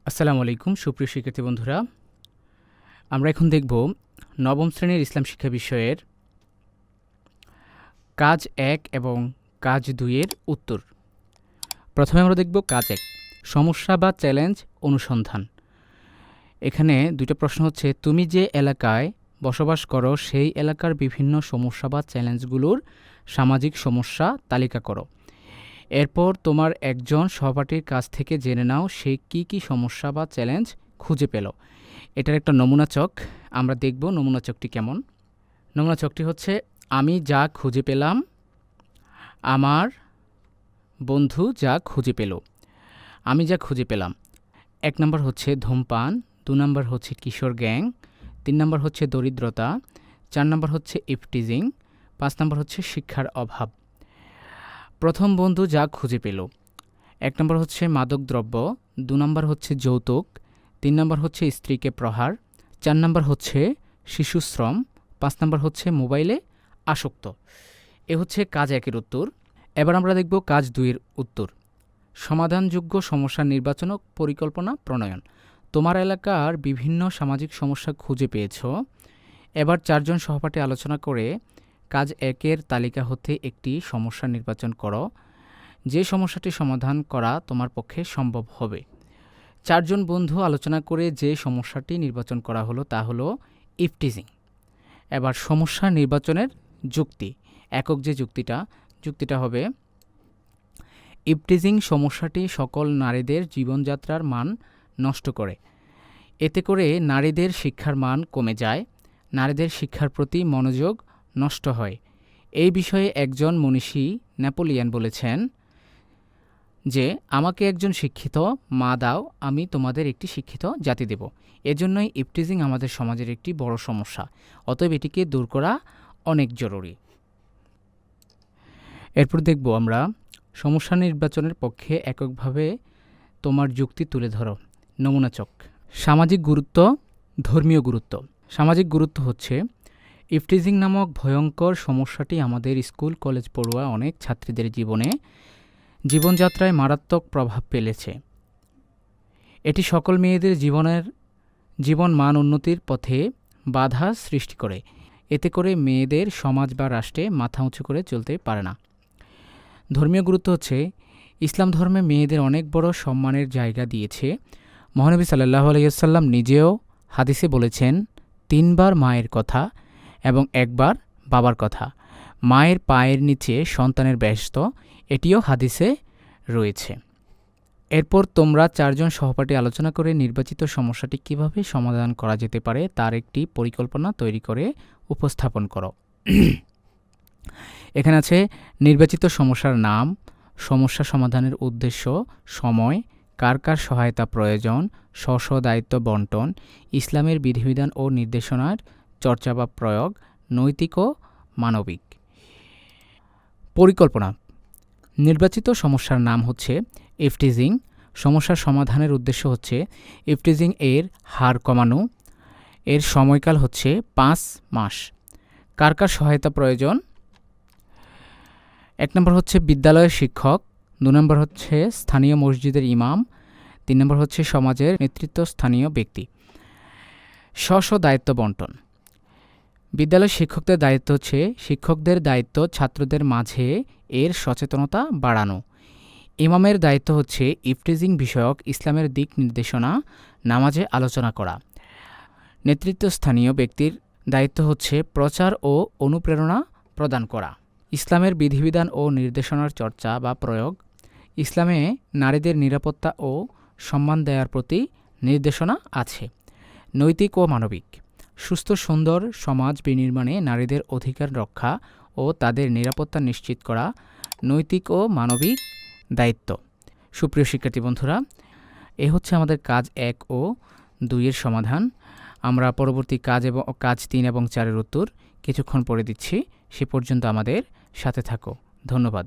আসসালামু আলাইকুম সুপ্রিয় শিক্ষার্থী বন্ধুরা, আমরা এখন দেখব নবম শ্রেণীর ইসলাম শিক্ষা বিষয়ের কাজ ১ এবং কাজ ২ এর উত্তর। প্রথমে আমরা দেখব কাজ ১, সমস্যা বা চ্যালেঞ্জ অনুসন্ধান। এখানে দুটো প্রশ্ন হচ্ছে, তুমি যে এলাকায় বসবাস করো সেই এলাকার বিভিন্ন সমস্যা বা চ্যালেঞ্জগুলোর সামাজিক সমস্যা তালিকা করো। এরপর তোমার একজন সহপাঠীর কাছ থেকে জেনে নাও সে কী কী সমস্যা বা চ্যালেঞ্জ খুঁজে পেল। এটার একটা নমুনা চক আমরা দেখব। নমুনা চকটি কেমন? নমুনা চকটি হচ্ছে, আমি যা খুঁজে পেলাম, আমার বন্ধু যা খুঁজে পেল। আমি যা খুঁজে পেলাম, ১ নম্বর হচ্ছে ধূমপান, ২ নম্বর হচ্ছে কিশোর গ্যাং, ৩ নম্বর হচ্ছে দরিদ্রতা, ৪ নম্বর হচ্ছে ইফটিজিং, ৫ নম্বর হচ্ছে শিক্ষার অভাব। প্রথম বন্ধু যা খুঁজে পেল, ১ নম্বর হচ্ছে মাদকদ্রব্য, ২ নম্বর হচ্ছে যৌতুক, ৩ নম্বর হচ্ছে স্ত্রীকে প্রহার, ৪ নম্বর হচ্ছে শিশুশ্রম, ৫ নম্বর হচ্ছে মোবাইলে আসক্ত। এ হচ্ছে কাজ ১ এর উত্তর। এবার আমরা দেখব কাজ ২ এর উত্তর। সমাধানযোগ্য সমস্যা নির্বাচন ও পরিকল্পনা প্রণয়ন। তোমার এলাকার বিভিন্ন সামাজিক সমস্যা খুঁজে পেয়েছ। এবার ৪ জন সহপাঠী আলোচনা করে কাজ ১ এর তালিকা হতে একটি সমস্যা নির্বাচন করো, যে সমস্যাটি সমাধান করা তোমার পক্ষে সম্ভব হবে। ৪ জন বন্ধু আলোচনা করে যে সমস্যাটি নির্বাচন করা হলো তা হলো ইফটিজিং। এবার সমস্যা নির্বাচনের যুক্তি, একক যে যুক্তিটা হবে, ইফটিজিং সমস্যাটি সকল নারীদের জীবনযাত্রার মান নষ্ট করে। এতে করে নারীদের শিক্ষার মান কমে যায়, নারীদের শিক্ষার প্রতি মনোযোগ নষ্ট হয়। এই বিষয়ে একজন মনীষী নেপোলিয়ন বলেছেন যে, আমাকে একজন শিক্ষিত মা দাও, আমি তোমাদের একটি শিক্ষিত জাতি দেব। এজন্যই ইফটিজিং আমাদের সমাজের একটি বড় সমস্যা, অতএব এটিকে দূর করা অনেক জরুরি। এরপর দেখব আমরা সমস্যা নির্বাচনের পক্ষে এককভাবে তোমার যুক্তি তুলে ধরো। নমুনা চক। সামাজিক গুরুত্ব, ধর্মীয় গুরুত্ব। সামাজিক গুরুত্ব হচ্ছে, ইফটিজিং নামক ভয়ঙ্কর সমস্যাটি আমাদের স্কুল কলেজ পড়ুয়া অনেক ছাত্রীদের জীবনযাত্রায় মারাত্মক প্রভাব ফেলেছে। এটি সকল মেয়েদের জীবন মান উন্নতির পথে বাধা সৃষ্টি করে। এতে করে মেয়েদের সমাজ বা রাষ্ট্রে মাথা উঁচু করে চলতে পারে না। ধর্মীয় গুরুত্ব হচ্ছে, ইসলাম ধর্মে মেয়েদের অনেক বড় সম্মানের জায়গা দিয়েছে। মহানবী সাল্লাল্লাহু আলাইহি ওয়াসাল্লাম নিজেও হাদিসে বলেছেন ৩ বার মায়ের কথা এবং ১ বার বাবার কথা। মায়ের পায়ের নিচে সন্তানের বেহেশত, এটিও হাদিসে রয়েছে। এরপর তোমরা ৪ জন সহপাঠী আলোচনা করে নির্বাচিত সমস্যাটি কিভাবে সমাধান করা যেতে পারে তার একটি পরিকল্পনা তৈরি করে উপস্থাপন করো। এখানে আছে নির্বাচিত সমস্যার নাম, সমস্যা সমাধানের উদ্দেশ্য, সময়, কার কার সহায়তা প্রয়োজন, স্ব দায়িত্ব বন্টন, ইসলামের বিধিবিধান ও নির্দেশনার চর্চা বা প্রয়োগ, নৈতিক ও মানবিক। পরিকল্পনা। নির্বাচিত সমস্যার নাম হচ্ছে ইফটিজিং। সমস্যার সমাধানের উদ্দেশ্য হচ্ছে ইফটিজিং এর হার কমানো। এর সময়কাল হচ্ছে ৫ মাস। কার কার সহায়তা প্রয়োজন? ১ নম্বর হচ্ছে বিদ্যালয়ের শিক্ষক, ২ নম্বর হচ্ছে স্থানীয় মসজিদের ইমাম, ৩ নম্বর হচ্ছে সমাজের নেতৃত্বস্থানীয় ব্যক্তি। স্ব দায়িত্ব বন্টন। বিদ্যালয়ের শিক্ষকদের দায়িত্ব হচ্ছে, শিক্ষকদের দায়িত্ব ছাত্রদের মাঝে এর সচেতনতা বাড়ানো। ইমামের দায়িত্ব হচ্ছে ইফটিজিং বিষয়ক ইসলামের দিক নির্দেশনা নামাজে আলোচনা করা। নেতৃত্বস্থানীয় ব্যক্তির দায়িত্ব হচ্ছে প্রচার ও অনুপ্রেরণা প্রদান করা। ইসলামের বিধিবিধান ও নির্দেশনার চর্চা বা প্রয়োগ। ইসলামে নারীদের নিরাপত্তা ও সম্মান দেওয়ার প্রতি নির্দেশনা আছে। নৈতিক ও মানবিক। সুস্থ সুন্দর সমাজ বিনির্মাণে নারীদের অধিকার রক্ষা ও তাদের নিরাপত্তা নিশ্চিত করা নৈতিক ও মানবিক দায়িত্ব। সুপ্রিয় শিক্ষার্থী বন্ধুরা, এ হচ্ছে আমাদের কাজ ১ ও ২ এর সমাধান। আমরা পরবর্তী কাজ ৩ এবং ৪ এর উত্তর কিছুক্ষণ পরে দিচ্ছি। সে পর্যন্ত আমাদের সাথে থাকো। ধন্যবাদ।